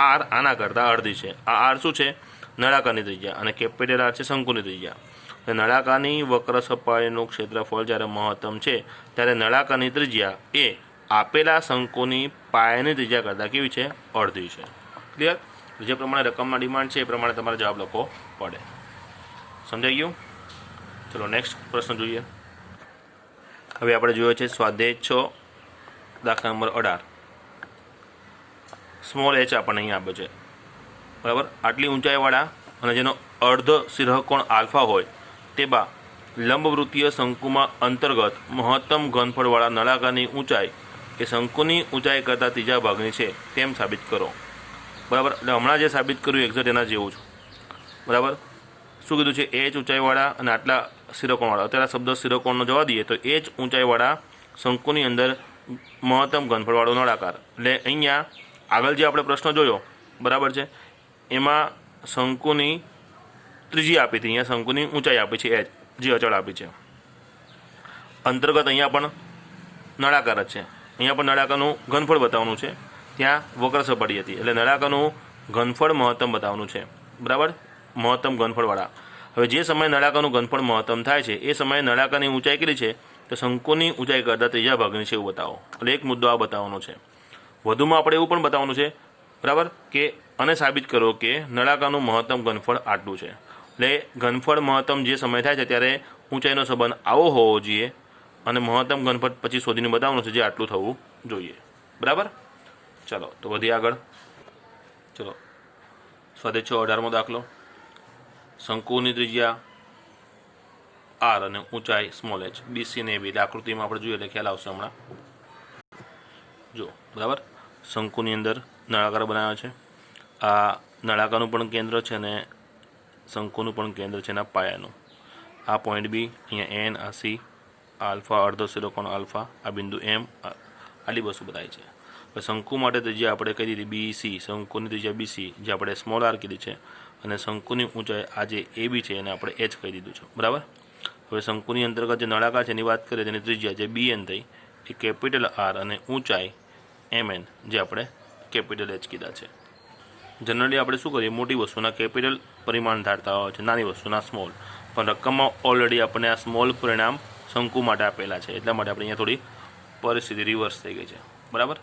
આર આના કરતાં અડધી છે. આ આર શું છે? નળાકારની ત્રિજ્યા અને કેપિટલ આર છે શંકુની ત્રિજ્યા. નળાકારની વક્ર સપાટીનું ક્ષેત્રફળ જ્યારે મહત્તમ છે ત્યારે નળાકારની ત્રિજ્યા એ આપેલા શંકુની પાયાની ત્રિજ્યા કરતાં કેવી છે? અડધી છે. ક્લિયર? જે પ્રમાણે રકમમાં ડિમાન્ડ છે એ પ્રમાણે તમારે જવાબ લખવો પડે. સમજાઈ ગયું? ચલો નેક્સ્ટ પ્રશ્ન જોઈએ. હવે આપણે જોયો છે સ્વાધ્યાય 6 દાખલા નંબર 18. સ્મોલ h આપણને અહીંયા આપ્યો છે. બરાબર. આટલી ઊંચાઈવાળા અને જેનો અર્ધ શિરઃકોણ આલ્ફા હોય તેવા લંબવૃત્તીય શંકુમાં અંતર્ગત મહત્તમ ઘનફળવાળા નળાકારની ઊંચાઈ એ શંકુની ઊંચાઈ કરતાં ત્રીજા ભાગની છે તેમ સાબિત કરો. બરાબર. એટલે હમણાં જે સાબિત કર્યું એક્ઝેક્ટ એના જેવું જ. બરાબર. શું કીધું છે? h ઊંચાઈવાળા અને આટલા શિરોકોણવાળા. અત્યારે શબ્દ શિરોકોણનો જવા દઈએ તો h ઊંચાઈવાળા શંકુની અંદર મહત્તમ ઘનફળવાળો નળાકાર. એટલે અહીંયા આગળ જે આપણે પ્રશ્ન જોયો બરાબર છે એમાં શંકુની ત્રીજી આપી હતી. અહીંયા શંકુની ઊંચાઈ આપી છે h જે અચળ આપી છે. અંતર્ગત અહીંયા પણ નળાકાર જ છે. અહીંયા પણ નળાકારનું ઘનફળ બતાવવાનું છે. ત્યાં વક્ર સપાટી હતી એટલે નળાકારનું ઘનફળ મહત્તમ બતાવવાનું છે. બરાબર. મહત્તમ ઘનફળવાળા. હવે જે સમયે નળાકારનું ઘનફળ મહત્તમ થાય છે એ સમયે નળાકારની ઊંચાઈ કેટલી છે? તો શંકુની ઊંચાઈ કરતાં ત્રીજા ભાગની છે એવું બતાવો. એટલે એક મુદ્દો આ બતાવવાનો છે. વધુમાં આપણે એવું પણ બતાવવાનું છે બરાબર કે અને સાબિત કરો કે નળાકારનું મહત્તમ ઘનફળ આટલું છે. એટલે ઘનફળ મહત્તમ જે સમય થાય છે ત્યારે ઊંચાઈનો સંબંધ આવો હોવો જોઈએ અને મહત્તમ ઘનફળ પછી શોધીને બતાવવાનું છે જે આટલું થવું જોઈએ. બરાબર. ચલો તો વધીએ આગળ. ચલો સ્વાધ્યાય 6 18મો દાખલો. શંકુની ત્રિજ્યા આર અને ઊંચાઈ સ્મોલ h. BC ને AB એટલે આકૃતિમાં આપણે જોઈએ એટલે ખ્યાલ આવશે હમણાં. જો બરાબર. શંકુની અંદર નળાકાર બનાવ્યો છે. આ નળાકારનું પણ કેન્દ્ર છે અને શંકુનું પણ કેન્દ્ર છે એના પાયાનું. આ પોઈન્ટ બી, અહીંયા n, આ સી, આલ્ફા અડધો શિરોકોણ આલ્ફા, આ બિંદુ m, આટલી વસ્તુ બતાવી છે. હવે શંકુ માટે ત્રિજ્યા આપણે કહી દીધી BC. શંકુની ત્રિજ્યા BC જે આપણે સ્મોલ આર કીધી છે અને શંકુની ઊંચાઈ આ જે AB છે એને આપણે h કહી દીધું છે. બરાબર. હવે શંકુની અંતર્ગત જે નળાકાર છે એની વાત કરીએ તેની ત્રિજ્યા જે BN થઈ એ કેપિટલ આર અને ઊંચાઈ MN જે આપણે કેપિટલ h કીધા છે. જનરલી આપણે શું કરીએ? મોટી વસ્તુના કેપિટલ પરિમાણ ધારતા હોય છે, નાની વસ્તુના સ્મોલ. પણ રકમમાં ઓલરેડી આપણને આ સ્મોલ પરિણામ શંકુ માટે આપેલા છે એટલા માટે આપણે અહીંયા થોડી પરિસ્થિતિ રિવર્સ થઈ ગઈ છે. બરાબર.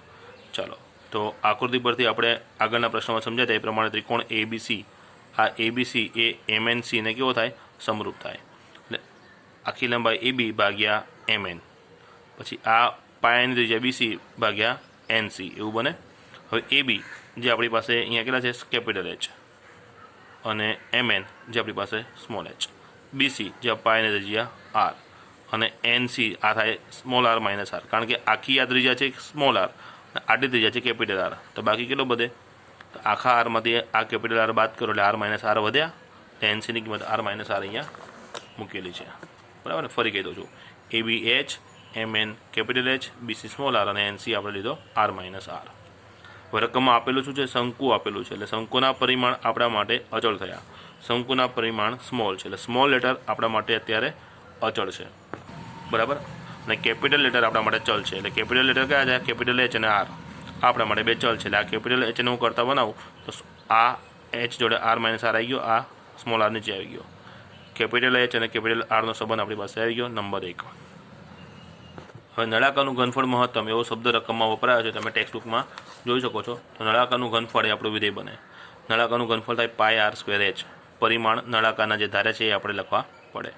ચાલો તો આકૃતિ પરથી આપણે આગળના પ્રશ્નમાં સમજાય એ પ્રમાણે ત્રિકોણ ABC, આ ABC એ MNC ને કેવો થાય? સમરૂપ થાય. એટલે આખી લંબાઈ AB ભાગ્યા MN, પછી આ પાયાની ત્રિજ્યા BC ભાગ્યા NC એવું બને. હવે AB જે આપણી પાસે અહીંયા કેટલા છે કેપિટલ H અને MN જે આપણી પાસે સ્મોલ h, BC જે પાયાની ત્રિજ્યા R અને NC આ થાય સ્મોલ r માઇનસ r, કારણ કે આખી આ ત્રિજ્યા છે સ્મોલ r અને આટલી ત્રિજ્યા છે કેપિટલ R. તો બાકી કેટલો વધે? તો આખા આરમાંથી આ કેપિટલ R બાદ કરો એટલે r માઇનસ r વધ્યા. NCની કિંમત r માઇનસ r અહીંયા મૂકેલી છે, બરાબર ને? ફરી કહી દઉં છું, AB H, MN capital H, BC small r અને NC આપણે લીધો r માઇનસ r. હવે રકમમાં આપેલું શું છે? શંકુ આપેલું છે, એટલે શંકુના પરિમાણ આપણા માટે અચળ થયા. શંકુના પરિમાણ સ્મોલ છે, એટલે સ્મોલ લેટર આપણા માટે અત્યારે અચળ છે, બરાબર. અને કેપિટલ લેટર આપણા માટે ચલ છે, એટલે કેપિટલ લેટર કયા છે? કેપિટલ H અને R આપણા માટે બે ચલ છે. એટલે આ કેપિટલ H ને હું કરતા બનાવું તો આ H જોડે r માઇનસ r આવી ગયો, આ સ્મોલ r નીચે આવી ગયો. કેપિટલ H અને કેપિટલ Rનો સંબંધ આપણી પાસે આવી ગયો, નંબર 1. હવે નળાકારનું ઘનફળ મહત્તમ એવો શબ્દ રકમમાં વપરાયો છે, તમે ટેક્સ્ટ બુકમાં જોઈ શકો છો. તો નળાકારનું ઘનફળ એ આપણું વિધેય બને. નળાકારનું ઘનફળ થાય પાય r²h. પરિમાણ નળાકારના જે ધારે છે એ આપણે લખવા પડે.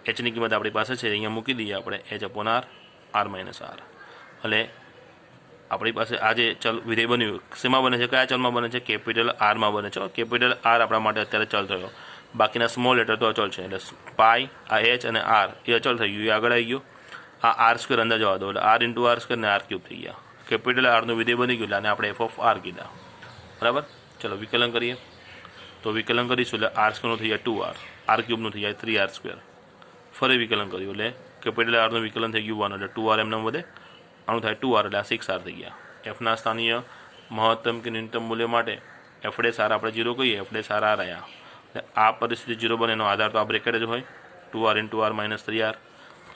એચની કિંમત આપણી પાસે છે, અહીંયા મૂકી દઈએ આપણે h/r, r માઇનસ r. એટલે આપણી પાસે આ જે ચલ વિધેય બન્યું શેમાં બને છે? કયા ચલમાં બને છે? કેપિટલ આરમાં બને છે. કેપિટલ R આપણા માટે અત્યારે ચલ થયો, બાકીના સ્મોલ લેટર તો અચળ છે. એટલે પાય, આ h અને r એ અચળ થઈ ગયું, એ આગળ આવી ગયો. આ r² અંદર જવા દો, એટલે r × r² ને r³ થઈ ગયા. કેપિટલ Rનું વિધેય બની ગયું, એટલે આને આપણે f(r) કીધા, બરાબર. ચલો વિકલન કરીએ. તો વિકલન કરીશું એટલે r² નું થઈ જાય 2r, r³ નું થઈ જાય 3r². ફરી વિકલન કર્યું એટલે કેપિટલ Rનું વિકલન થઈ ગયું 1, એટલે 2r એમને વધે. આનું થાય 2r એટલે આ 6r થઈ ગયા. એફના સ્થાનીય મહત્તમ કે ન્યૂનતમ મૂલ્ય માટે f'(r) આપણે 0 કહીએ, f'(r) આવ્યા. એટલે આ પરિસ્થિતિ 0 બને એનો આધાર તો આ બ્રેકેટ જ હોય, 2r × r - 3r.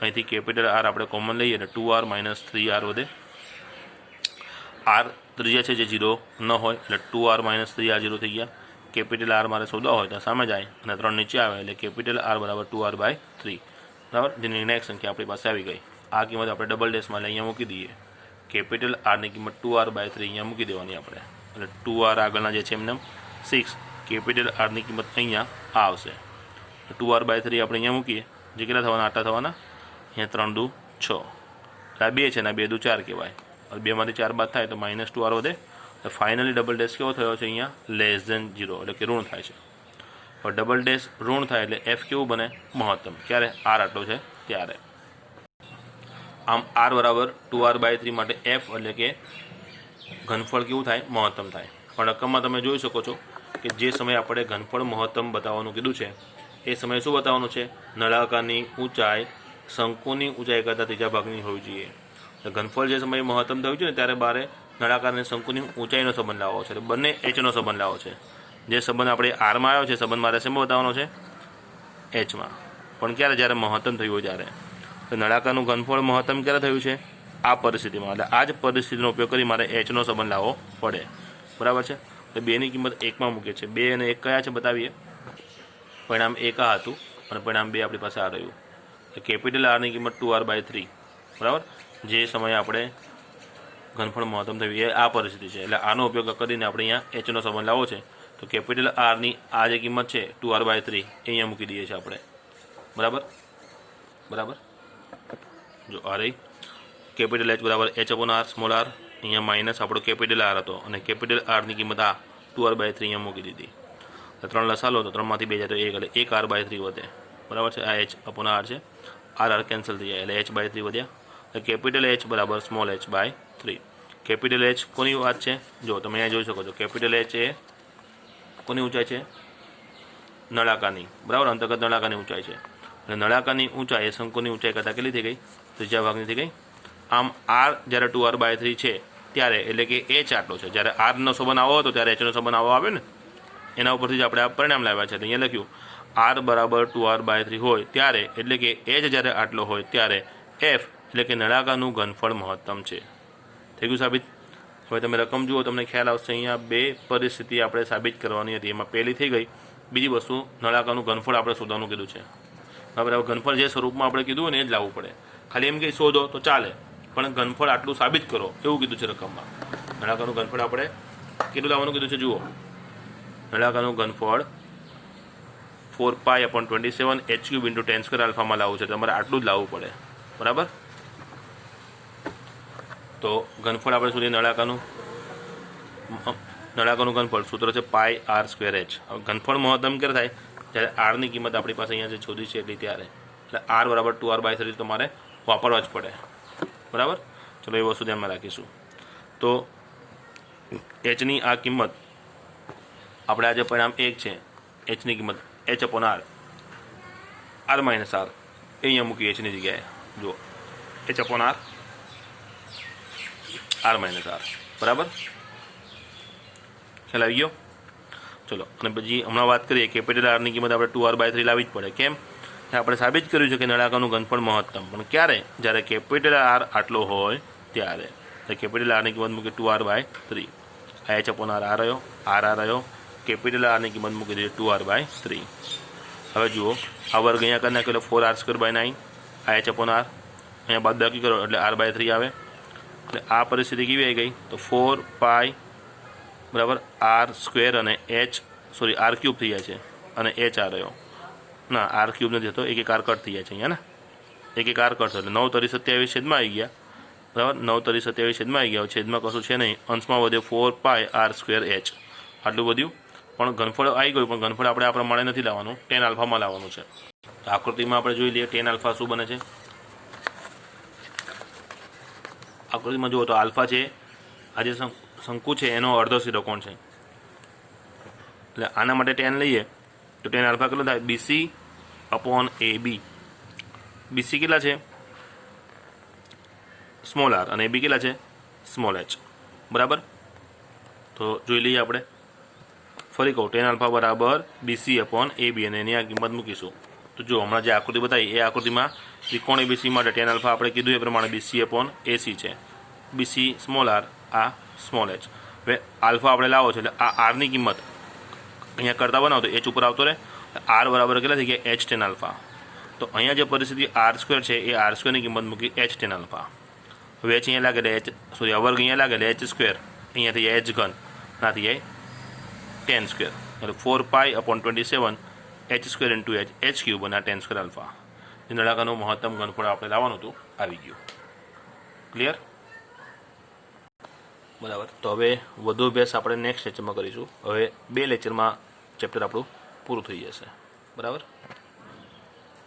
અહીંથી કેપિટલ R આપણે કોમન લઈએ એટલે 2r - 3r વધે. r ત્રિજ્યા છે જે 0 ન હોય એટલે 2r - 3r 0 થઈ ગયા. કેપિટલ R મારે શોધવા હોય તો સામે જાય અને 3 નીચે આવે એટલે કેપિટલ R બરાબર 2r/3, બરાબર. જે નિર્ણાયક સંખ્યા આપણી પાસે આવી ગઈ. આ કિંમત આપણે ડબલ ડેશમાં અહીંયા મૂકી દઈએ. કેપિટલ Rની કિંમત 2r/3 અહીંયા મૂકી દેવાની આપણે, એટલે 2r આગળના જે છે એમને 6, કેપિટલ Rની કિંમત અહીંયા આવશે. 2r/3 આપણે અહીંયા મૂકીએ, જે કેટલા થવાના? 8 થવાના. અહીંયા 3 દુ 6, આ 2 છે ને 2 દુ 4 કહેવાય. 2માંથી 4 બાદ થાય તો -2r વધે. તો ફાઇનલી ડબલ ડેશ કેવો થયો છે? અહીંયા <0 એટલે કે ઋણ થાય છે. હવે ડબલ ડેશ ઋણ થાય એટલે f કેવું બને? મહત્તમ. ક્યારે? r આટલો છે ત્યારે. આમ r બરાબર 2r/3 માટે f એટલે કે ઘનફળ કેવું થાય? મહત્તમ થાય. પણ રકમમાં તમે જોઈ શકો છો કે જે સમયે આપણે ઘનફળ મહત્તમ બતાવવાનું કીધું છે એ સમયે શું બતાવવાનું છે? નળાકારની ઊંચાઈ શંકુની ઊંચાઈ કરતાં ત્રીજા ભાગની હોવી જોઈએ. તો ઘનફળ જે સમયે મહત્તમ થયું છે ને ત્યારે બારે નળાકાર અને શંકુની ઊંચાઈનો સંબંધ લાવવો છે, એટલે બંને hનો સંબંધ લાવવો છે. જે સંબંધ આપણે આરમાં આવ્યો છે સંબંધ મારે શેમાં બતાવવાનો છે? hમાં. પણ ક્યારે? જ્યારે મહત્તમ થયું હોય ત્યારે. તો નળાકારનું ઘનફળ મહત્તમ ક્યારે થયું છે? આ પરિસ્થિતિમાં. એટલે આ જ પરિસ્થિતિનો ઉપયોગ કરી મારે hનો સંબંધ લાવવો પડે, બરાબર છે. તો 2ની કિંમત 1માં મૂકે છે. 2 અને 1 કયા છે બતાવીએ. પરિણામ 1 આ હતું અને પરિણામ 2 આપણી પાસે આ રહ્યું. તો કેપિટલ Rની કિંમત 2r/3, બરાબર. જે સમયે આપણે ઘનફળ મહત્તમ થયું એ આ પરિસ્થિતિ છે, એટલે આનો ઉપયોગ કરીને આપણે અહીંયા hનો સંબંધ લાવવો છે. તો કેપિટલ Rની આ જે કિંમત છે 2r/3 એ અહીંયા મૂકી દઈએ છીએ આપણે, બરાબર. બરાબર, જો આ રહી કેપિટલ H બરાબર h/r સ્મોલ r. અહીંયા માઇનસ આપણો કેપિટલ R હતો અને કેપિટલ Rની કિંમત આ 2r/3 અહીંયા મૂકી દીધી. તો 3 લસાલો તો 3માંથી 2 જાય તો 1 એટલે 1r/3 વધે, બરાબર છે. આ h/r છે, r કેન્સલ થઈ જાય એટલે h/3 વધ્યા. તો કેપિટલ H બરાબર સ્મોલ h/3. કેપિટલ H કોની વાત છે? જો તમે અહીંયા જોઈ શકો છો, કેપિટલ H એ કોની ઊંચાઈ છે? નળાકારની, બરાબર. અંતર્ગત નળાકારની ઊંચાઈ છે. અને નળાકારની ઊંચાઈ એ શંકુની ઊંચાઈ કરતાં કેટલી થઈ ગઈ? ત્રીજા ભાગની થઈ ગઈ. આમ r જ્યારે 2r/3 છે ત્યારે, એટલે કે h આટલો છે. જ્યારે rનો સંબંધ આવો હતો ત્યારે hનો સંબંધ આવો આવે ને, એના ઉપરથી જ આપણે આ પરિણામ લાવ્યા છે. અહીંયા લખ્યું r બરાબર 2r/3 હોય ત્યારે, એટલે કે h જ્યારે આટલો હોય ત્યારે f એટલે કે નળાકારનું ઘનફળ મહત્તમ છે. થઈ ગયું સાબિત. હવે તમે રકમ જુઓ, તમને ખ્યાલ આવશે. અહીંયા 2 પરિસ્થિતિ આપણે સાબિત કરવાની હતી, એમાં પહેલી થઈ ગઈ. બીજી વસ્તુ નળાકારનું ઘનફળ આપણે શોધવાનું કીધું છે. બરાબર. ઘનફળ જે સ્વરૂપમાં આપણે કીધું હોય ને એ જ લાવવું પડે. ખાલી એમ કંઈ શોધો તો ચાલે, પણ ઘનફળ આટલું સાબિત કરો એવું કીધું છે રકમમાં. નળાકારનું ઘનફળ આપણે કેટલું લાવવાનું કીધું છે? જુઓ, નળાકારનું ઘનફળ 4π/27 h³ ઇન્ટુ ટેન સ્ક્વેર આલ્ફામાં લાવવું છે, તમારે આટલું જ લાવવું પડે, બરાબર. તો ઘનફળ આપણે શોધીએ નળાકારનું ઘનફળ સૂત્ર છે πr²h. હવે ઘનફળ મહત્તમ ક્યારે થાય? જ્યારે આરની કિંમત આપણી પાસે અહીંયા જે શોધી છે એટલી ત્યારે, એટલે r બરાબર 2r/3 તમારે વાપરવા જ પડે, બરાબર. ચલો એ વસ્તુ ધ્યાનમાં રાખીશું. તો એચની આ કિંમત આપણે આજે પરિણામ 1 છે, એચની કિંમત h/r r માઇનસ r એ અહીંયા મૂકી એચની જગ્યાએ, જુઓ h/r r માઇનસ r, બરાબર. ખ્યાલ આવી ગયો? ચલો, અને પછી હમણાં વાત કરીએ કેપિટલ આરની કિંમત આપણે 2r/3 લાવવી જ પડે. કેમ? આપણે સાબિત કર્યું છે કે નળાકારનું ઘનફળ મહત્તમ, પણ ક્યારે? જ્યારે કેપિટલ આર આટલો હોય ત્યારે. કેપિટલ આરની કિંમત મૂકી 2r/3, આ h/r આ રહ્યો, r આ રહ્યો, કેપિટલ આરની કિંમત મૂકી દીધી 2r/3. હવે જુઓ, આ વર્ગ અહીંયા કરી નાખ્યો એટલે 4r²/9, આ h/r અહીંયા બાદબાકી કરો એટલે r/3 આવે. એટલે આ પરિસ્થિતિ કેવી આવી ગઈ? તો 4π બરાબર r² અને r³ થઈ જાય છે, અને h આ રહ્યો, ના r³ નથી થતો, એક r કટ થઈ જાય છે અહીંયા ને, એક r કટ, એટલે 9 તરી 27 છેદમાં આવી ગયા, બરાબર. 9 તરી 27 છેદમાં આવી ગયા, છેદમાં કશું છે નહીં, અંશમાં વધ્યો 4πr²h, આટલું બધું. પણ ઘનફળ આવી ગયું, પણ ઘનફળ આપણે આ પ્રમાણે નથી લાવવાનું, ટેન આલ્ફામાં લાવવાનું છે. તો આકૃતિમાં આપણે જોઈ લઈએ ટેન આલ્ફા શું બને છે. આકૃતિમાં જુઓ તો આલ્ફા છે, આ જે શંકુ છે એનો અડધો સીધોકોણ છે, એટલે આના માટે ટેન લઈએ તો ટેન આલ્ફા કેટલો થાય? BC/AB. BC કેટલા છે? સ્મોલ r, અને AB કેટલા છે? સ્મોલ h, બરાબર. તો જોઈ લઈએ આપણે, ફરી કહું, ટેન આલ્ફા બરાબર BC/AB, અને એની આ કિંમત મૂકીશું. તો જો હમણાં જે આકૃતિ બતાવી એ આકૃતિમાં ત્રિકોણ ABC માટે ટેન આલ્ફા આપણે કીધું એ પ્રમાણે BC/AC છે. BC સ્મોલ r, આ સ્મોલ h. હવે આલ્ફા આપણે લાવો છે એટલે આ આરની કિંમત અહીંયા કરતા બનાવો તો h ઉપર આવતો રહે, r બરાબર કેટલા થઈ ગયા? h ten alpha. તો અહીંયા જે પરિસ્થિતિ r² છે એ r²ની કિંમત મૂકી h ટેન આલ્ફા. હવે h અહીંયા લાગે એટલે અવર્ગ અહીંયા લાગે એટલે h², અહીંયા થઈ જાય h ઘન, ના થઈ જાય ટેન સ્ક્વેર, એટલે 4π/27 h² ઇન્ટુ h³ અને ટેન સ્ક્વેર આલ્ફા. જે નળાકારનું મહત્તમ ઘનફળ આપણે લાવવાનું હતું આવી ગયું. ક્લિયર? બરાબર. તો હવે વધુ અભ્યાસ આપણે નેક્સ્ટ લેક્ચરમાં કરીશું. હવે 2 લેક્ચરમાં ચેપ્ટર આપણું પૂરું થઈ જશે, બરાબર.